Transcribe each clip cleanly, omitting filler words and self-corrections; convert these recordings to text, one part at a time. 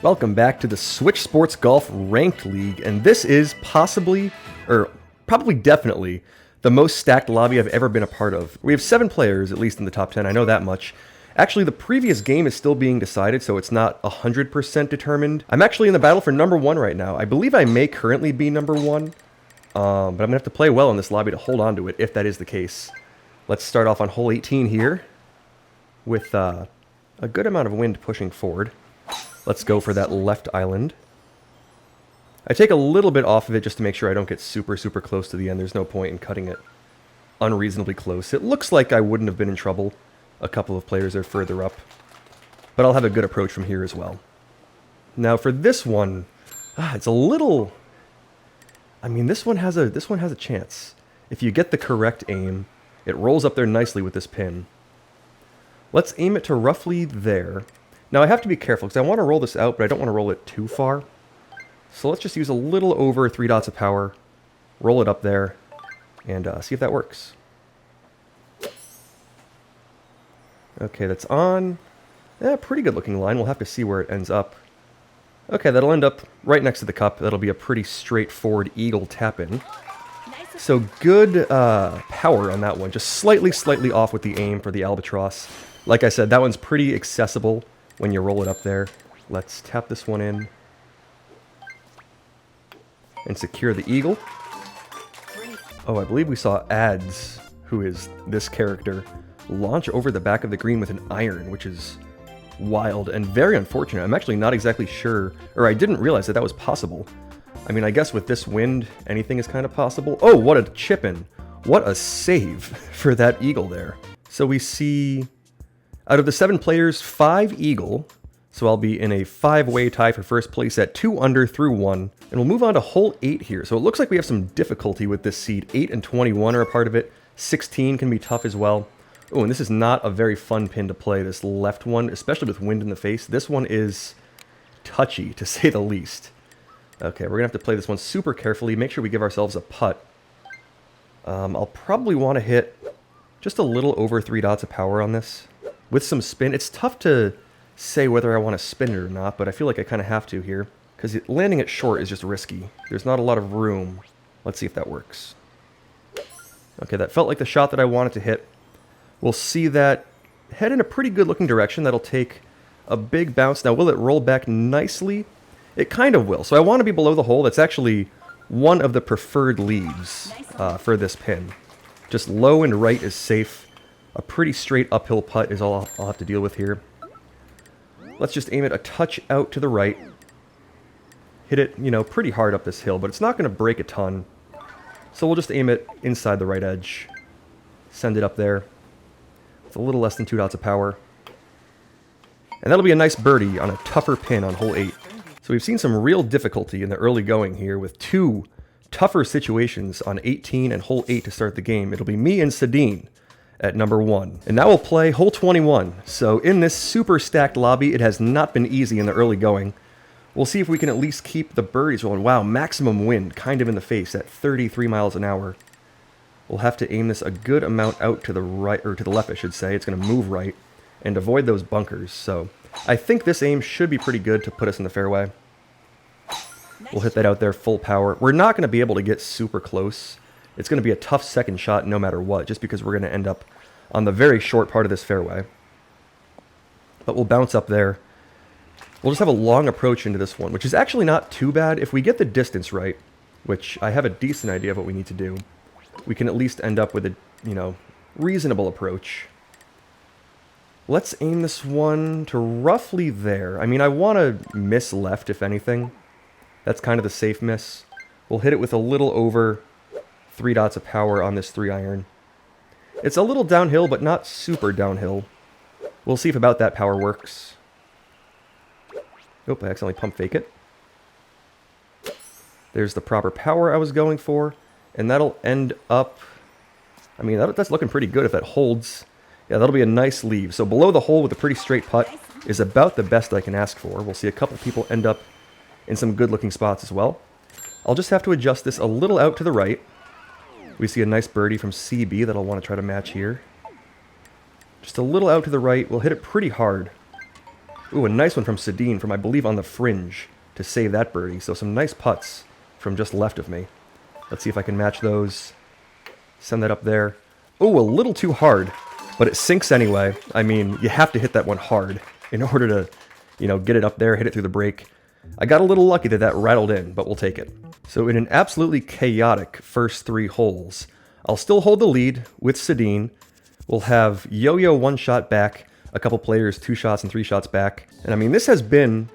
Welcome back to the Switch Sports Golf Ranked League, and this is possibly, or probably definitely, the most stacked lobby I've ever been a part of. We have 7 players, at least in the top 10, I know that much. Actually, the previous game is still being decided, so it's not 100% determined. I'm actually in the battle for number 1 right now. I believe I may currently be number 1, but I'm going to have to play well in this lobby to hold on to it, if that is the case. Let's start off on hole 18 here, with a good amount of wind pushing forward. Let's go for that left island. I take a little bit off of it just to make sure I don't get super close to the end. There's no point in cutting it unreasonably close. It looks like I wouldn't have been in trouble. A couple of players are further up. But I'll have a good approach from here as well. Now for this one, it's a little... I mean, this one has a chance. If you get the correct aim, it rolls up there nicely with this pin. Let's aim it to roughly there. Now I have to be careful because I want to roll this out, but I don't want to roll it too far. So let's just use a little over 3 dots of power, roll it up there, and see if that works. Okay, that's on. Yeah, pretty good looking line. We'll have to see where it ends up. Okay, that'll end up right next to the cup. That'll be a pretty straightforward eagle tap-in. So good power on that one. Just slightly off with the aim for the albatross. Like I said, that one's pretty accessible when you roll it up there. Let's tap this one in and secure the eagle. Oh, I believe we saw Ads, who is this character, launch over the back of the green with an iron, which is wild and very unfortunate. I'm actually not exactly sure, or I didn't realize that that was possible. I mean, I guess with this wind, anything is kind of possible. Oh, what a chip-in. What a save for that eagle there. So we see... out of the 7 players, 5 eagle, so I'll be in a 5-way tie for first place at 2 under through 1, and we'll move on to hole 8 here. So it looks like we have some difficulty with this seed. 8 and 21 are a part of it. 16 can be tough as well. Oh, and this is not a very fun pin to play, this left one, especially with wind in the face. This one is touchy, to say the least. Okay, we're going to have to play this one super carefully, make sure we give ourselves a putt. I'll probably want to hit just a little over 3 dots of power on this. With some spin. It's tough to say whether I want to spin it or not, but I feel like I kind of have to here, because landing it short is just risky. There's not a lot of room. Let's see if that works. Okay, that felt like the shot that I wanted to hit. We'll see that head in a pretty good looking direction. That'll take a big bounce. Now, will it roll back nicely? It kind of will. So I want to be below the hole. That's actually one of the preferred leaves for this pin. Just low and right is safe. A pretty straight uphill putt is all I'll have to deal with here. Let's just aim it a touch out to the right. Hit it, you know, pretty hard up this hill, but it's not going to break a ton. So we'll just aim it inside the right edge. Send it up there. With a little less than 2 dots of power. And that'll be a nice birdie on a tougher pin on hole 8. So we've seen some real difficulty in the early going here with 2 tougher situations on 18 and hole 8 to start the game. It'll be me and Sadine at number 1. And now we'll play hole 21. So in this super stacked lobby, it has not been easy in the early going. We'll see if we can at least keep the birdies rolling. Wow, maximum wind kind of in the face at 33 miles an hour. We'll have to aim this a good amount out to the right, or to the left I should say. It's going to move right and avoid those bunkers. So I think this aim should be pretty good to put us in the fairway. We'll hit that out there full power. We're not going to be able to get super close. It's going to be a tough second shot no matter what, just because we're going to end up on the very short part of this fairway. But we'll bounce up there. We'll just have a long approach into this one, which is actually not too bad. If we get the distance right, which I have a decent idea of what we need to do, we can at least end up with a, you know, reasonable approach. Let's aim this one to roughly there. I mean, I want to miss left, if anything. That's kind of the safe miss. We'll hit it with a little over 3 dots of power on this 3-iron. It's a little downhill, but not super downhill. We'll see if about that power works. Nope, I accidentally pump fake it. There's the proper power I was going for. And that'll end up... I mean, that's looking pretty good if that holds. Yeah, that'll be a nice leave. So below the hole with a pretty straight putt is about the best I can ask for. We'll see a couple people end up in some good-looking spots as well. I'll just have to adjust this a little out to the right. We see a nice birdie from CB that I'll want to try to match here. Just a little out to the right. We'll hit it pretty hard. Ooh, a nice one from Sedin from, I believe, on the fringe to save that birdie. So some nice putts from just left of me. Let's see if I can match those. Send that up there. Ooh, a little too hard, but it sinks anyway. I mean, you have to hit that one hard in order to, you know, get it up there, hit it through the break. I got a little lucky that that rattled in, but we'll take it. So in an absolutely chaotic first 3 holes, I'll still hold the lead with Sedin. We'll have Yo-Yo 1 shot back, a couple players 2 shots and 3 shots back. And I mean, this has been,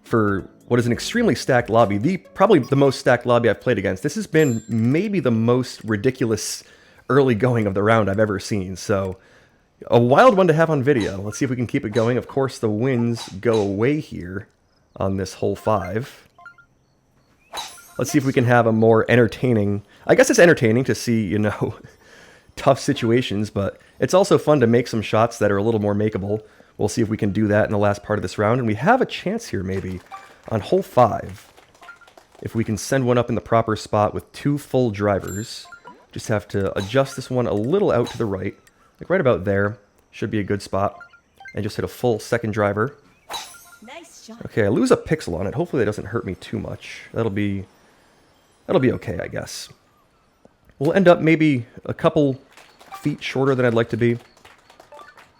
for what is an extremely stacked lobby, probably the most stacked lobby I've played against. This has been maybe the most ridiculous early going of the round I've ever seen. So a wild one to have on video. Let's see if we can keep it going. Of course, the winds go away here on this hole 5. Let's see if we can have a more entertaining... I guess it's entertaining to see, you know, tough situations, but it's also fun to make some shots that are a little more makeable. We'll see if we can do that in the last part of this round, and we have a chance here maybe on hole 5. If we can send one up in the proper spot with 2 full drivers. Just have to adjust this one a little out to the right. Like right about there. Should be a good spot. And just hit a full second driver. Nice shot. Okay, I lose a pixel on it. Hopefully that doesn't hurt me too much. That'll be okay, I guess. We'll end up maybe a couple feet shorter than I'd like to be.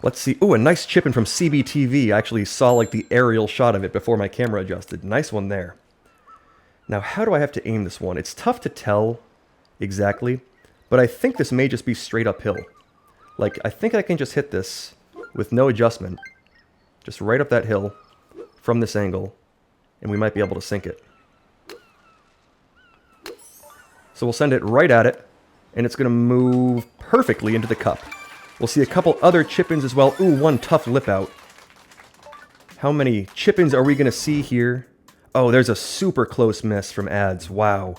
Let's see. Ooh, a nice chip in from CBTV. I actually saw like the aerial shot of it before my camera adjusted. Nice one there. Now, how do I have to aim this one? It's tough to tell exactly, but I think this may just be straight uphill. Like, I think I can just hit this with no adjustment. Just right up that hill from this angle, and we might be able to sink it. So we'll send it right at it, and it's going to move perfectly into the cup. We'll see a couple other chip-ins as well. Ooh, one tough lip out. How many chip-ins are we going to see here? Oh, there's a super close miss from ads. Wow.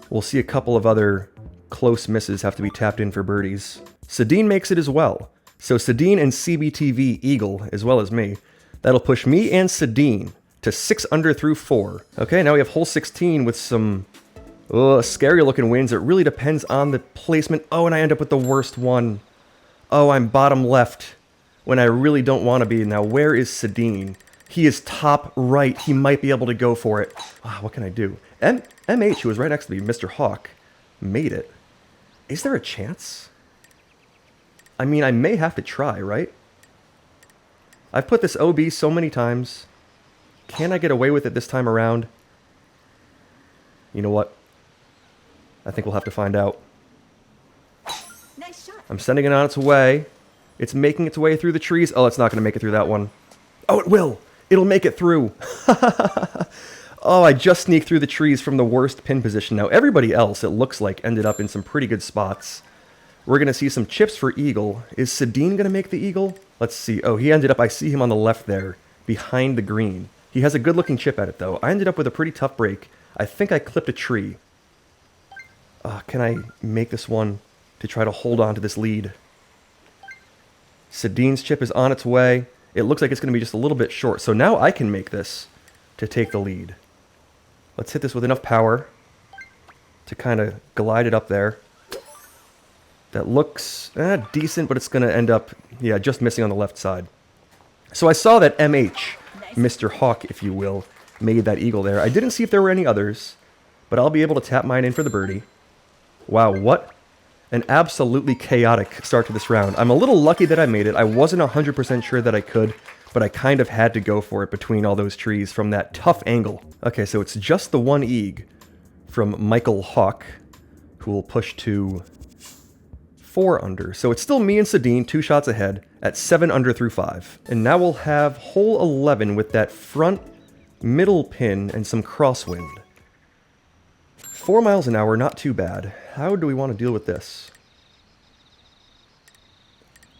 We'll see a couple of other close misses have to be tapped in for birdies. Sedin makes it as well. So Sedin and CBTV Eagle, as well as me. That'll push me and Sedin to 6 under through 4. Okay, now we have hole 16 with some scary looking winds. It really depends on the placement. Oh, and I end up with the worst one. Oh, I'm bottom left when I really don't want to be. Now, where is Sedin? He is top right. He might be able to go for it. What can I do? MH, who was right next to me, Mr. Hawk, made it. Is there a chance? I mean, I may have to try, right? I've put this OB so many times. Can I get away with it this time around? You know what? I think we'll have to find out. Nice shot. I'm sending it on its way. It's making its way through the trees. Oh, it's not going to make it through that one. Oh, it will. It'll make it through. Oh, I just sneaked through the trees from the worst pin position. Now, everybody else, it looks like, ended up in some pretty good spots. We're going to see some chips for Eagle. Is Sedin going to make the Eagle? Let's see. Oh, he ended up, I see him on the left there, behind the green. He has a good-looking chip at it, though. I ended up with a pretty tough break. I think I clipped a tree. Can I make this one to try to hold on to this lead? Sedin's chip is on its way. It looks like it's going to be just a little bit short. So now I can make this to take the lead. Let's hit this with enough power to kind of glide it up there. That looks decent, but it's going to end up, yeah, just missing on the left side. So I saw that MH, Mr. Hawk, if you will, made that eagle there. I didn't see if there were any others, but I'll be able to tap mine in for the birdie. Wow, what an absolutely chaotic start to this round. I'm a little lucky that I made it. I wasn't 100% sure that I could, but I kind of had to go for it between all those trees from that tough angle. Okay, so it's just the one eag from Michael Hawk, who will push to 4 under. So it's still me and Sedin, 2 shots ahead, at 7 under through 5. And now we'll have hole 11 with that front middle pin and some crosswind. 4 miles an hour, not too bad. How do we want to deal with this?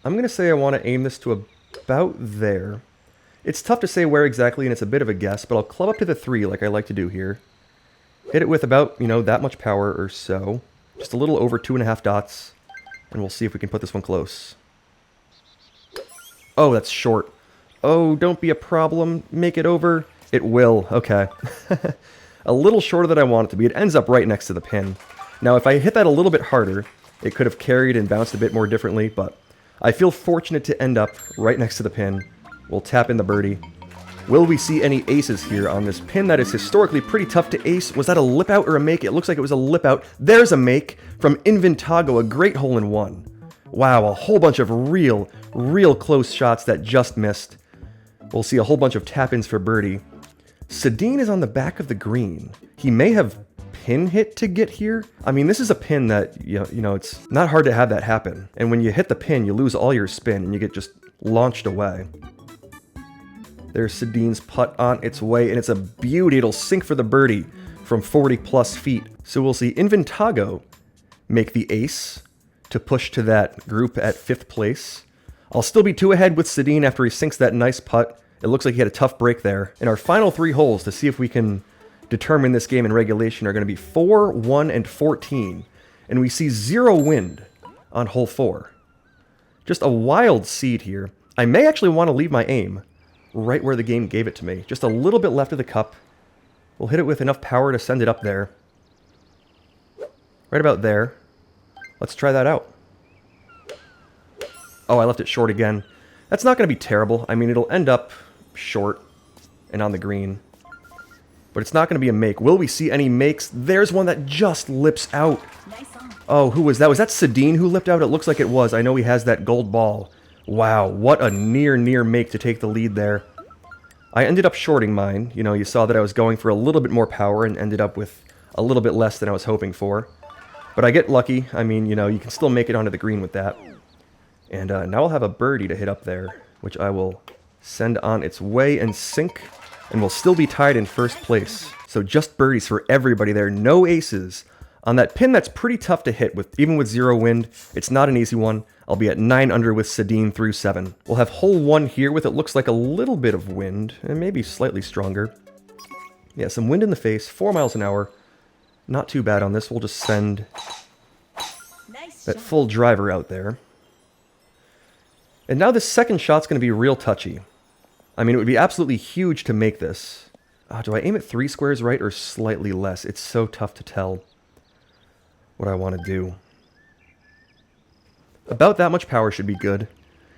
I'm going to say I want to aim this to about there. It's tough to say where exactly, and it's a bit of a guess, but I'll club up to the 3 like I like to do here. Hit it with about, you know, that much power or so. Just a little over 2.5 dots, and we'll see if we can put this one close. Oh, that's short. Oh, don't be a problem. Make it over. It will. Okay. A little shorter than I want it to be. It ends up right next to the pin. Now, if I hit that a little bit harder, it could have carried and bounced a bit more differently, but I feel fortunate to end up right next to the pin We'll tap in the birdie. Will we see any aces here on this pin that is historically pretty tough to ace? Was that a lip out or a make? It looks like it was a lip out. There's a make from Inventago, a great hole-in-one. Wow, a whole bunch of real close shots that just missed. We'll see a whole bunch of tap-ins for birdie. Sedin is on the back of the green. He may have pin hit to get here. I mean, this is a pin that, you know, it's not hard to have that happen. And when you hit the pin, you lose all your spin and you get just launched away. There's Sedin's putt on its way, and it's a beauty. It'll sink for the birdie from 40 plus feet. So we'll see Inventago make the ace to push to that group at 5th place. I'll still be 2 ahead with Sedin after he sinks that nice putt. It looks like he had a tough break there. And our final 3 holes to see if we can determine this game in regulation are going to be 4, 1, and 14. And we see 0 wind on hole 4. Just a wild seed here. I may actually want to leave my aim right where the game gave it to me. Just a little bit left of the cup. We'll hit it with enough power to send it up there. Right about there. Let's try that out. Oh, I left it short again. That's not going to be terrible. I mean, it'll end up short and on the green. But it's not going to be a make. Will we see any makes? There's one that just lips out. Oh, who was that? Was that Sedin who lipped out? It looks like it was. I know he has that gold ball. Wow, what a near make to take the lead there. I ended up shorting mine. You know, you saw that I was going for a little bit more power and ended up with a little bit less than I was hoping for. But I get lucky. I mean, you know, you can still make it onto the green with that. And now I'll have a birdie to hit up there, which I will send on its way and sink. And we'll still be tied in 1st place. So just birdies for everybody there. No aces. On that pin that's pretty tough to hit, even with 0 wind. It's not an easy one. I'll be at 9 under with Sedin through 7. We'll have hole 1 here with it looks like a little bit of wind, and maybe slightly stronger. Yeah, some wind in the face, 4 miles an hour. Not too bad on this. We'll just send that full driver out there. And now this second shot's going to be real touchy. I mean, it would be absolutely huge to make this. Do I aim at 3 squares right or slightly less? It's so tough to tell what I want to do. About that much power should be good.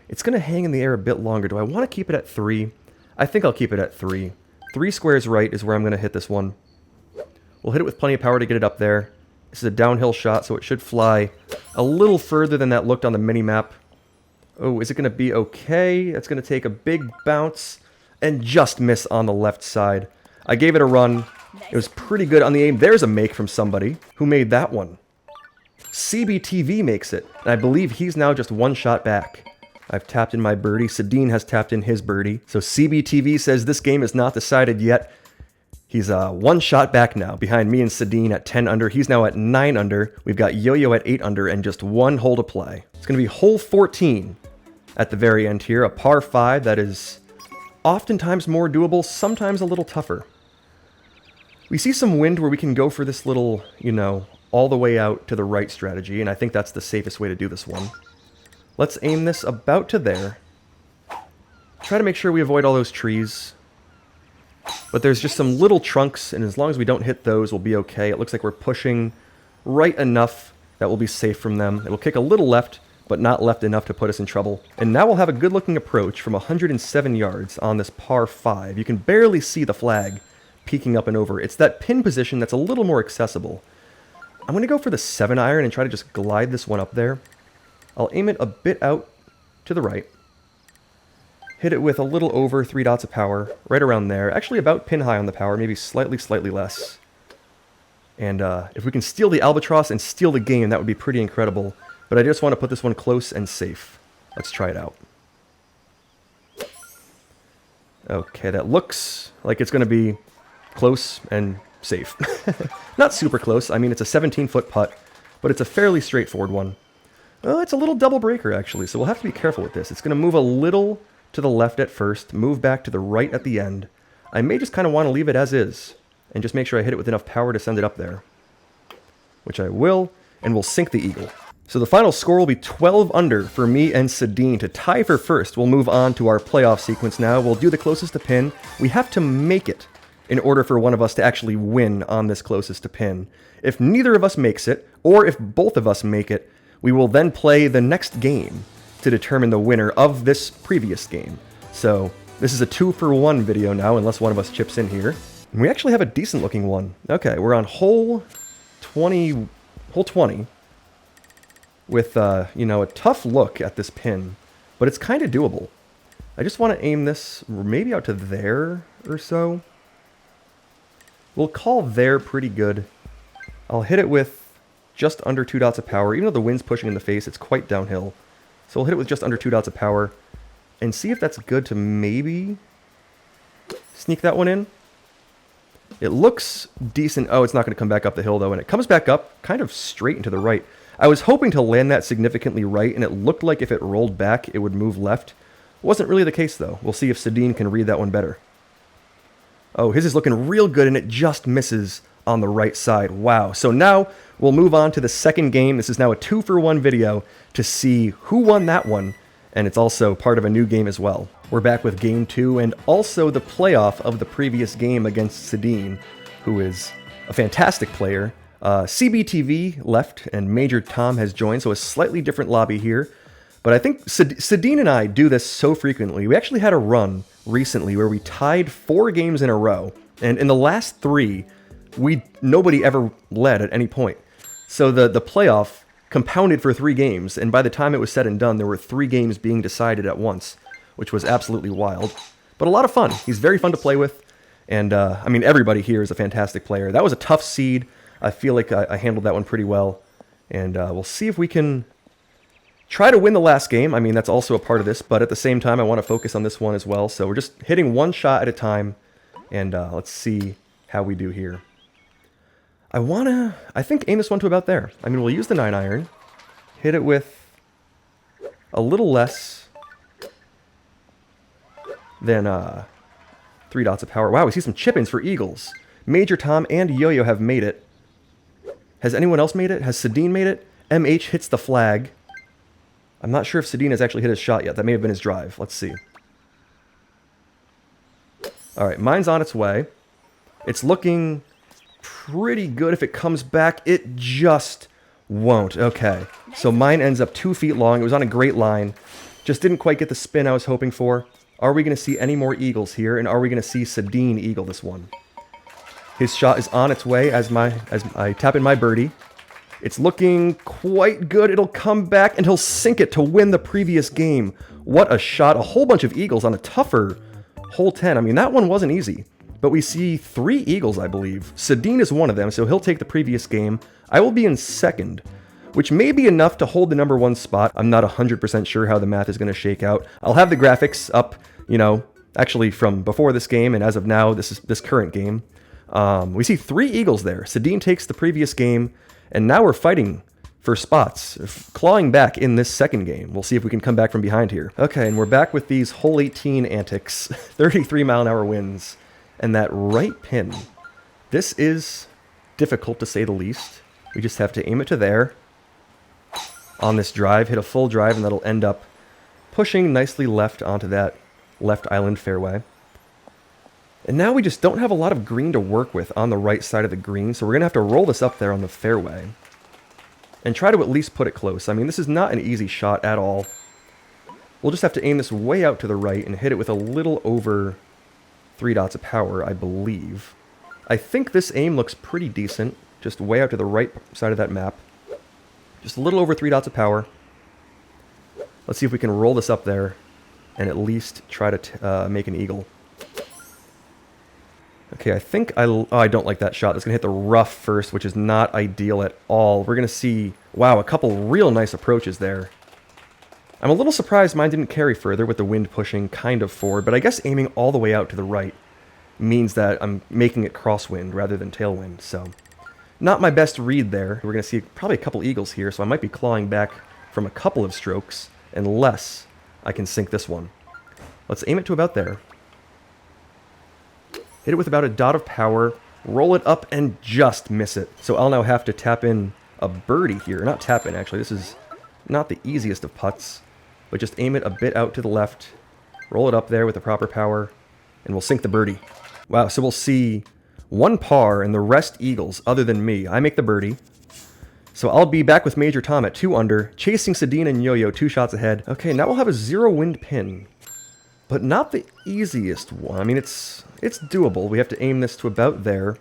It's going to hang in the air a bit longer. Do I want to keep it at 3? I think I'll keep it at 3. 3 squares right is where I'm going to hit this one. We'll hit it with plenty of power to get it up there. This is a downhill shot, so it should fly a little further than that looked on the mini-map. Oh, is it going to be okay? It's going to take a big bounce and just miss on the left side. I gave it a run. It was pretty good on the aim. There's a make from somebody. Who made that one? CBTV makes it, and I believe he's now just 1 shot back. I've tapped in my birdie. Sedin has tapped in his birdie. So CBTV says this game is not decided yet. He's 1 shot back now, behind me and Sedin at 10 under. He's now at 9 under. We've got Yo-Yo at 8 under and just 1 hole to play. It's going to be hole 14 at the very end here. A par 5 that is oftentimes more doable, sometimes a little tougher. We see some wind where we can go for this little, you know, all the way out to the right strategy, and I think that's the safest way to do this one. Let's aim this about to there. Try to make sure we avoid all those trees. But there's just some little trunks, and as long as we don't hit those, we'll be okay. It looks like we're pushing right enough that we'll be safe from them. It'll kick a little left, but not left enough to put us in trouble. And now we'll have a good-looking approach from 107 yards on this par 5. You can barely see the flag peeking up and over. It's that pin position that's a little more accessible. I'm going to go for the 7-iron and try to just glide this one up there. I'll aim it a bit out to the right. Hit it with a little over 3 dots of power, right around there. Actually about pin high on the power, maybe slightly less. And if we can steal the albatross and steal the game, that would be pretty incredible. But I just want to put this one close and safe. Let's try it out. Okay, that looks like it's going to be close and safe. Not super close. I mean, it's a 17-foot putt, but it's a fairly straightforward one. Well, it's a little double breaker, actually, so we'll have to be careful with this. It's going to move a little to the left at first, move back to the right at the end. I may just kind of want to leave it as is, and just make sure I hit it with enough power to send it up there. Which I will, and we'll sink the eagle. So the final score will be 12 under for me and Sedin. To tie for first, we'll move on to our playoff sequence now. We'll do the closest to pin. We have to make it in order for one of us to actually win on this closest to pin. If neither of us makes it, or if both of us make it, we will then play the next game to determine the winner of this previous game. So This is a 2-for-1 video now, unless one of us chips in here. And we actually have a decent looking one. Okay, we're on hole 20 with, you know, a tough look at this pin, but it's kind of doable. I just want to aim this maybe out to there or so. We'll call there pretty good. I'll hit it with just under 2 dots of power. Even though the wind's pushing in the face, it's quite downhill. So we'll hit it with just under 2 dots of power and see if that's good to maybe sneak that one in. It looks decent. Oh, it's not going to come back up the hill, though, and it comes back up kind of straight and to the right. I was hoping to land that significantly right, and it looked like if it rolled back, it would move left. Wasn't really the case, though. We'll see if Sadine can read that one better. Oh, his is looking real good, and it just misses on the right side. Wow. So now we'll move on to the second game. This is now a 2-for-1 video to see who won that one, and it's also part of a new game as well. We're back with game 2, and also the playoff of the previous game against Sadine, who is a fantastic player. CBTV left, and Major Tom has joined, so a slightly different lobby here. But I think Sadine and I do this so frequently. We actually had a run recently where we tied 4 games in a row, and in the last 3, nobody ever led at any point. So the playoff compounded for 3 games, and by the time it was said and done, there were 3 games being decided at once, which was absolutely wild. But a lot of fun. He's very fun to play with, and I mean, everybody here is a fantastic player. That was a tough seed. I feel like I handled that one pretty well, and we'll see if we can try to win the last game. I mean, that's also a part of this, but at the same time, I want to focus on this one as well. So we're just hitting one shot at a time, and let's see how we do here. I think, aim this one to about there. I mean, we'll use the 9-iron, hit it with a little less than 3 dots of power. Wow, we see some chip-ins for eagles. Major Tom and Yo-Yo have made it. Has anyone else made it? Has Sadine made it? MH hits the flag. I'm not sure if Sadine has actually hit his shot yet. That may have been his drive. Let's see. Alright, mine's on its way. It's looking pretty good. If it comes back, it just won't. Okay, so mine ends up 2 feet long. It was on a great line. Just didn't quite get the spin I was hoping for. Are we going to see any more eagles here? And are we going to see Sadine eagle this one? His shot is on its way as I tap in my birdie. It's looking quite good. It'll come back, and he'll sink it to win the previous game. What a shot. A whole bunch of eagles on a tougher hole 10. I mean, that one wasn't easy. But we see 3 eagles, I believe. Sadine is one of them, so he'll take the previous game. I will be in second, which may be enough to hold the number 1 spot. I'm not 100% sure how the math is going to shake out. I'll have the graphics up, you know, actually from before this game, and as of now, this current game. We see 3 eagles there. Sadine takes the previous game, and now we're fighting for spots, clawing back in this second game. We'll see if we can come back from behind here. Okay, and we're back with these hole 18 antics. 33-mile-an-hour winds. And that right pin. This is difficult to say the least. We just have to aim it to there. On this drive, hit a full drive, and that'll end up pushing nicely left onto that left island fairway. And now we just don't have a lot of green to work with on the right side of the green, so we're going to have to roll this up there on the fairway. And try to at least put it close. I mean, this is not an easy shot at all. We'll just have to aim this way out to the right and hit it with a little over 3 dots of power, I believe. I think this aim looks pretty decent, just way out to the right side of that map. Just a little over 3 dots of power. Let's see if we can roll this up there and at least try to make an eagle. Okay, I think I don't like that shot. That's going to hit the rough first, which is not ideal at all. We're going to see, wow, a couple real nice approaches there. I'm a little surprised mine didn't carry further with the wind pushing kind of forward, but I guess aiming all the way out to the right means that I'm making it crosswind rather than tailwind, so not my best read there. We're going to see probably a couple eagles here, so I might be clawing back from a couple of strokes unless I can sink this one. Let's aim it to about there. Hit it with about a dot of power, roll it up, and just miss it. So I'll now have to tap in a birdie here. Not tap in, actually. This is not the easiest of putts. But just aim it a bit out to the left, roll it up there with the proper power, and we'll sink the birdie. Wow, so we'll see 1 par and the rest eagles other than me. I make the birdie. So I'll be back with Major Tom at 2 under, chasing Sadine and Yo-Yo 2 shots ahead. Okay, now we'll have a 0 wind pin. but not the easiest one. I mean, it's doable. We have to aim this to about there.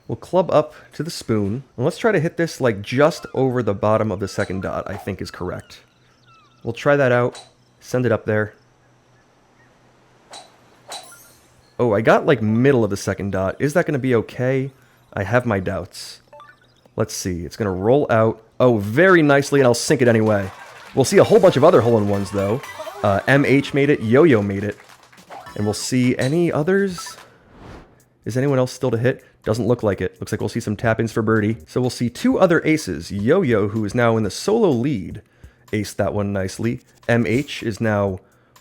We'll club up to the spoon, and let's try to hit this like just over the bottom of the second dot, I think is correct. We'll try that out, send it up there. Oh, I got like middle of the second dot. Is that going to be okay? I have my doubts. Let's see, it's going to roll out. Oh, very nicely, and I'll sink it anyway. We'll see a whole bunch of other hole-in-ones, though. MH made it, Yo-Yo made it. And we'll see any others? Is anyone else still to hit? Doesn't look like it. Looks like we'll see some tap-ins for birdie. So we'll see two other aces. Yo-Yo, who is now in the solo lead, aced that one nicely. MH is now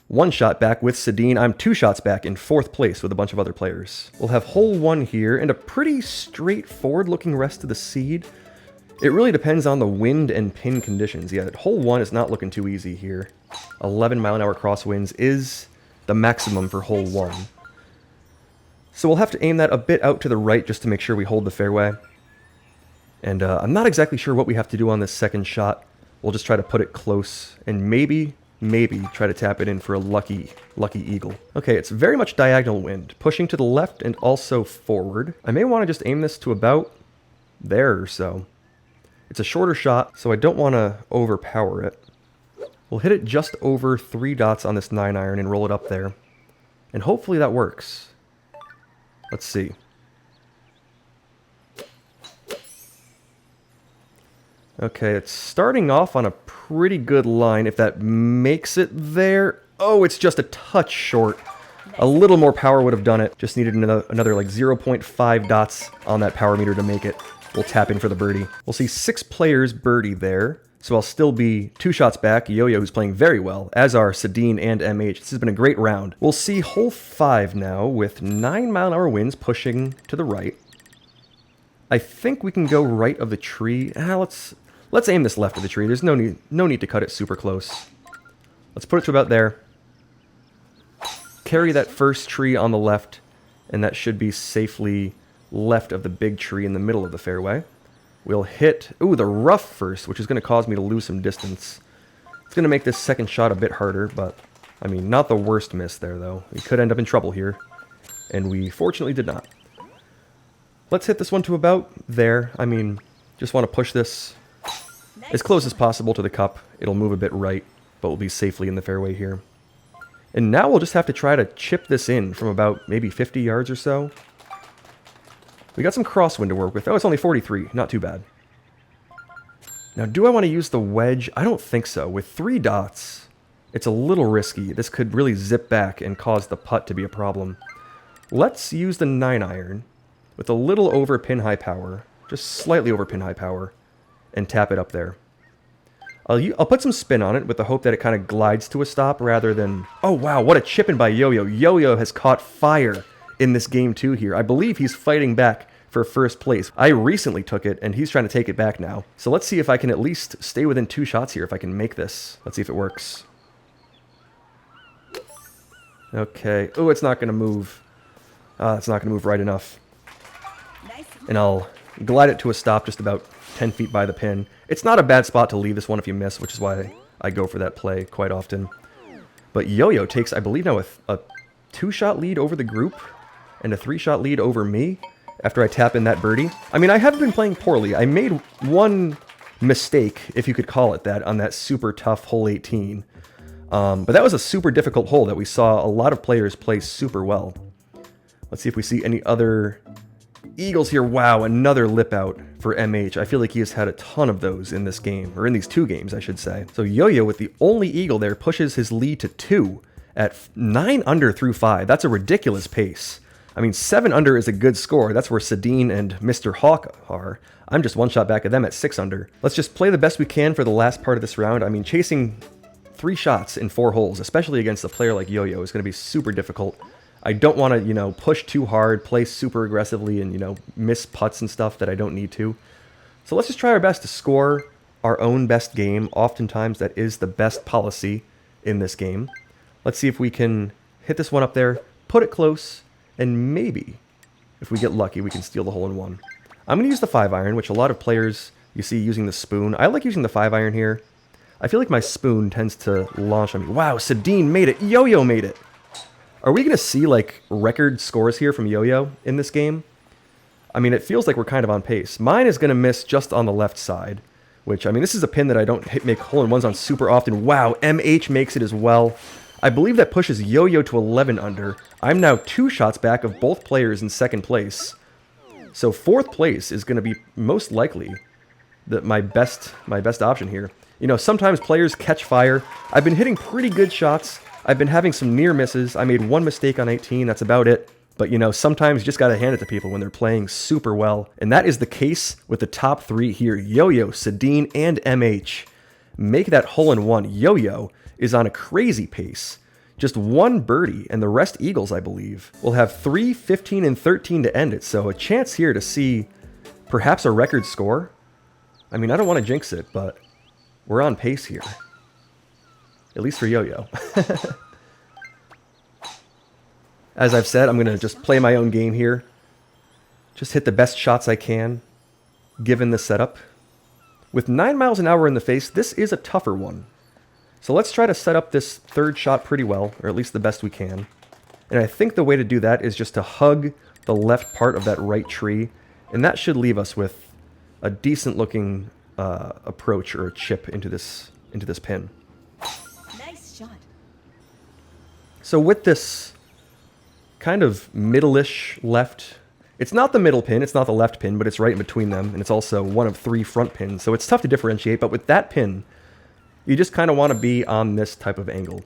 one shot back with Sadine. I'm 2 shots back in 4th place with a bunch of other players. We'll have hole 1 here and a pretty straightforward looking rest of the seed. It really depends on the wind and pin conditions. Yeah, hole 1 is not looking too easy here. 11 mile-an-hour crosswinds is the maximum for hole 1. So we'll have to aim that a bit out to the right just to make sure we hold the fairway. And I'm not exactly sure what we have to do on this second shot. We'll just try to put it close and maybe try to tap it in for a lucky eagle. Okay, it's very much diagonal wind, pushing to the left and also forward. I may want to just aim this to about there or so. It's a shorter shot, so I don't want to overpower it. We'll hit it just over 3 dots on this 9-iron and roll it up there. And hopefully that works. Let's see. Okay, it's starting off on a pretty good line. If that makes it there... Oh, it's just a touch short. A little more power would have done it. Just needed another like 0.5 dots on that power meter to make it. We'll tap in for the birdie. We'll see 6 players birdie there. So I'll still be 2 shots back. Yo-Yo, who's playing very well, as are Sadine and MH. This has been a great round. We'll see hole 5 now with 9 mile-an-hour winds pushing to the right. I think we can go right of the tree. Let's aim this left of the tree. There's no need to cut it super close. Let's put it to about there. Carry that first tree on the left, and that should be safely left of the big tree in the middle of the fairway. We'll hit, the rough first, which is going to cause me to lose some distance. It's going to make this second shot a bit harder, but, I mean, not the worst miss there, though. We could end up in trouble here, and we fortunately did not. Let's hit this one to about there. I mean, just want to push this as close as possible to the cup. It'll move a bit right, but we'll be safely in the fairway here. And now we'll just have to try to chip this in from about maybe 50 yards or so. We got some crosswind to work with. Oh, it's only 43. Not too bad. Now, do I want to use the wedge? I don't think so. With 3 dots, it's a little risky. This could really zip back and cause the putt to be a problem. Let's use the 9-iron with a little over pin high power, just slightly over pin high power, and tap it up there. I'll put some spin on it with the hope that it kind of glides to a stop rather than... Oh, wow, what a chip in by Yo-Yo. Yo-Yo has caught fire in this game too here. I believe he's fighting back for first place. I recently took it, and he's trying to take it back now. So let's see if I can at least stay within 2 shots here, if I can make this. Let's see if it works. Okay. Oh, it's not going to move. It's not going to move right enough. And I'll glide it to a stop just about 10 feet by the pin. It's not a bad spot to leave this one if you miss, which is why I go for that play quite often. But Yo-Yo takes, I believe now, a 2-shot lead over the group and a 3-shot lead over me after I tap in that birdie. I mean, I haven't been playing poorly. I made one mistake, if you could call it that, on that super tough hole 18. But that was a super difficult hole that we saw a lot of players play super well. Let's see if we see any other eagles here. Wow, another lip out for MH. I feel like he has had a ton of those in this game, or in these 2 games, I should say. So Yo-Yo with the only eagle there pushes his lead to 2 at 9 under through 5. That's a ridiculous pace. I mean, 7 under is a good score. That's where Sadine and Mr. Hawk are. I'm just 1 shot back at them at 6 under. Let's just play the best we can for the last part of this round. I mean, chasing 3 shots in 4 holes, especially against a player like Yo-Yo, is going to be super difficult. I don't want to, push too hard, play super aggressively, and, miss putts and stuff that I don't need to. So let's just try our best to score our own best game. Oftentimes, that is the best policy in this game. Let's see if we can hit this one up there, put it close, and maybe, if we get lucky, we can steal the hole in 1. I'm going to use the 5-iron, which a lot of players you see using the spoon. I like using the 5-iron here. I feel like my spoon tends to launch on me. Wow, Sadine made it. Yo-Yo made it. Are we going to see, like, record scores here from Yo-Yo in this game? I mean, it feels like we're kind of on pace. Mine is going to miss just on the left side, which, I mean, this is a pin that I don't make hole-in-ones on super often. Wow, MH makes it as well. I believe that pushes Yo-Yo to 11 under. I'm now 2 shots back of both players in second place. So 4th place is going to be most likely my best option here. You know, sometimes players catch fire. I've been hitting pretty good shots. I've been having some near misses. I made 1 mistake on 18. That's about it. But, you know, sometimes you just got to hand it to people when they're playing super well. And that is the case with the top 3 here. Yo-Yo, Sadine, and MH. Make that hole-in-one. Yo-Yo is on a crazy pace. Just 1 birdie, and the rest eagles, I believe. We'll have 3, 15, and 13 to end it. So a chance here to see perhaps a record score. I mean, I don't want to jinx it, but we're on pace here. At least for Yo-Yo. As I've said, I'm going to just play my own game here. Just hit the best shots I can, given the setup. With 9 miles an hour in the face, this is a tougher one. So let's try to set up this 3rd shot pretty well, or at least the best we can. And I think the way to do that is just to hug the left part of that right tree, and that should leave us with a decent looking approach or a chip into this pin. Nice shot. So with this kind of middle-ish left, it's not the middle pin, it's not the left pin, but it's right in between them, and it's also one of 3 front pins, so it's tough to differentiate. But with that pin, you just kind of want to be on this type of angle.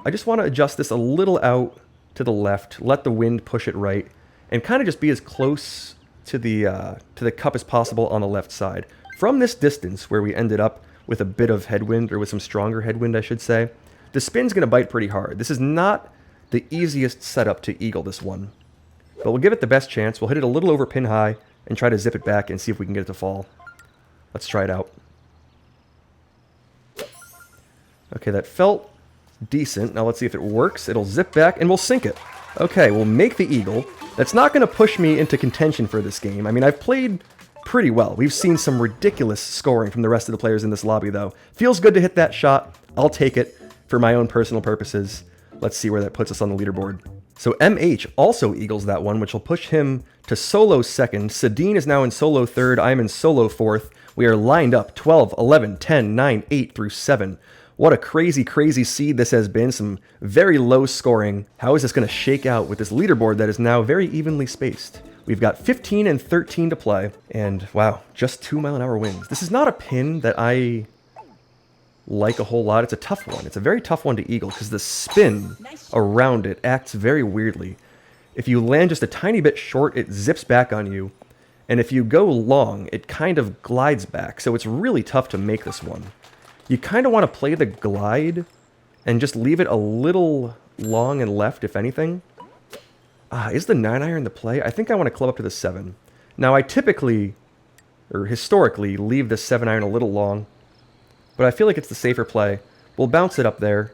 I just want to adjust this a little out to the left, let the wind push it right, and kind of just be as close to the cup as possible on the left side. From this distance, where we ended up with a bit of headwind, or with some stronger headwind, I should say, the spin's going to bite pretty hard. This is not the easiest setup to eagle this one, but we'll give it the best chance. We'll hit it a little over pin high and try to zip it back and see if we can get it to fall. Let's try it out. Okay, that felt decent. Now let's see if it works. It'll zip back and we'll sink it. Okay, we'll make the eagle. That's not going to push me into contention for this game. I mean, I've played pretty well. We've seen some ridiculous scoring from the rest of the players in this lobby, though. Feels good to hit that shot. I'll take it for my own personal purposes. Let's see where that puts us on the leaderboard. So MH also eagles that one, which will push him to solo 2nd. Sadine is now in solo 3rd. I'm in solo 4th. We are lined up 12, 11, 10, 9, 8 through 7. What a crazy, crazy seed this has been. Some very low scoring. How is this going to shake out with this leaderboard that is now very evenly spaced? We've got 15 and 13 to play. And wow, just 2 mile an hour winds. This is not a pin that I like a whole lot. It's a tough one. It's a very tough one to eagle because the spin around it acts very weirdly. If you land just a tiny bit short, it zips back on you. And if you go long, it kind of glides back. So it's really tough to make this one. You kind of want to play the glide and just leave it a little long and left, if anything. Is the 9-iron the play? I think I want to club up to the 7. Now, I typically, or historically, leave the 7-iron a little long. But I feel like it's the safer play. We'll bounce it up there.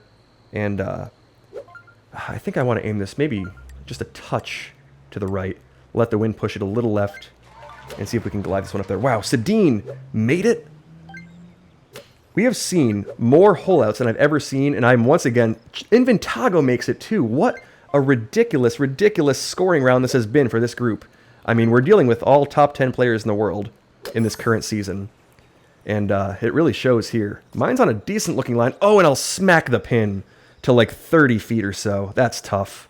And I think I want to aim this maybe just a touch to the right. Let the wind push it a little left. And see if we can glide this one up there. Wow, Sadine made it! We have seen more hole-outs than I've ever seen. And I'm once again... Inventago makes it too. What a ridiculous, ridiculous scoring round this has been for this group. I mean, we're dealing with all top 10 players in the world in this current season. And it really shows here. Mine's on a decent looking line. Oh, and I'll smack the pin to like 30 feet or so. That's tough.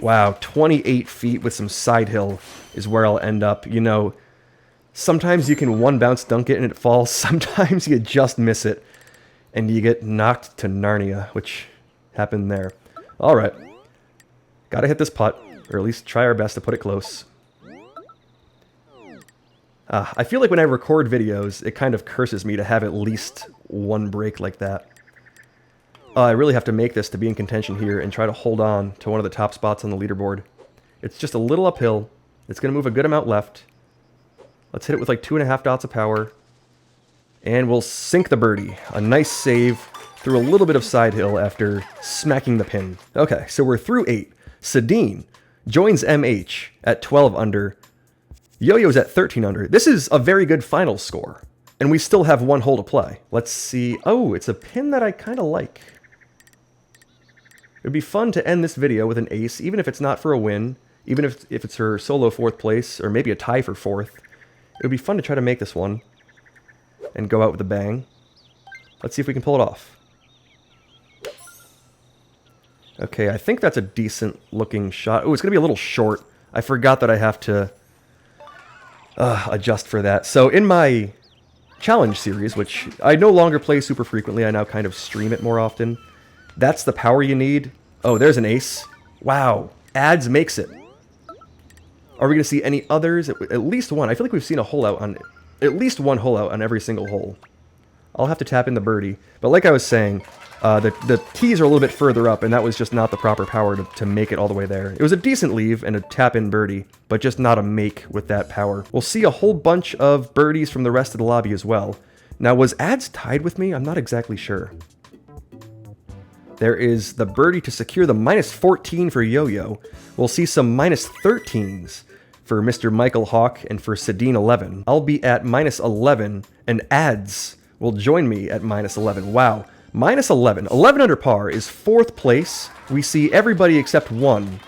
Wow, 28 feet with some side hill is where I'll end up. You know, sometimes you can one bounce dunk it and it falls. Sometimes you just miss it and you get knocked to Narnia, which happened there. All right. Got to hit this putt, or at least try our best to put it close. I feel like when I record videos, it kind of curses me to have at least one break like that. I really have to make this to be in contention here and try to hold on to one of the top spots on the leaderboard. It's just a little uphill. It's going to move a good amount left. Let's hit it with like 2.5 dots of power. And we'll sink the birdie. A nice save through a little bit of side hill after smacking the pin. Okay, so we're through 8. Sadine joins MH at 12 under. Yo-Yo's at 13 under. This is a very good final score. And we still have one hole to play. Let's see. Oh, it's a pin that I kind of like. It would be fun to end this video with an ace, even if it's not for a win, even if it's her solo 4th place, or maybe a tie for 4th. It would be fun to try to make this one and go out with a bang. Let's see if we can pull it off. Okay, I think that's a decent looking shot. Oh, it's going to be a little short. I forgot that I have to adjust for that. So in my challenge series, which I no longer play super frequently, I now kind of stream it more often. That's the power you need. Oh, there's an ace. Wow. Ads makes it. Are we going to see any others? At least one. I feel like we've seen a hole out on... At least one hole out on every single hole. I'll have to tap in the birdie. But like I was saying, the tees are a little bit further up, and that was just not the proper power to make it all the way there. It was a decent leave and a tap-in birdie, but just not a make with that power. We'll see a whole bunch of birdies from the rest of the lobby as well. Now, was Ads tied with me? I'm not exactly sure. There is the birdie to secure the -14 for Yo-Yo. We'll see some -13s for Mr. Michael Hawk and for Sedine 11. I'll be at -11, and Ads will join me at -11. Wow. -11. 11 under par is 4th place. We see everybody except one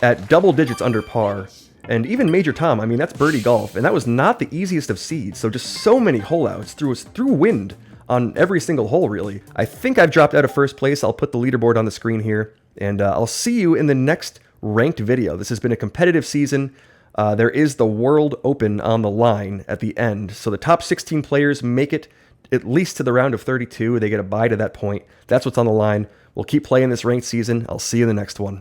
at double digits under par. And even Major Tom, I mean, that's birdie golf. And that was not the easiest of seeds. So just so many hole outs through wind on every single hole, really. I think I've dropped out of 1st place. I'll put the leaderboard on the screen here. And I'll see you in the next ranked video. This has been a competitive season. There is the World Open on the line at the end. So the top 16 players make it at least to the round of 32. They get a bye to that point. That's what's on the line. We'll keep playing this ranked season. I'll see you in the next one.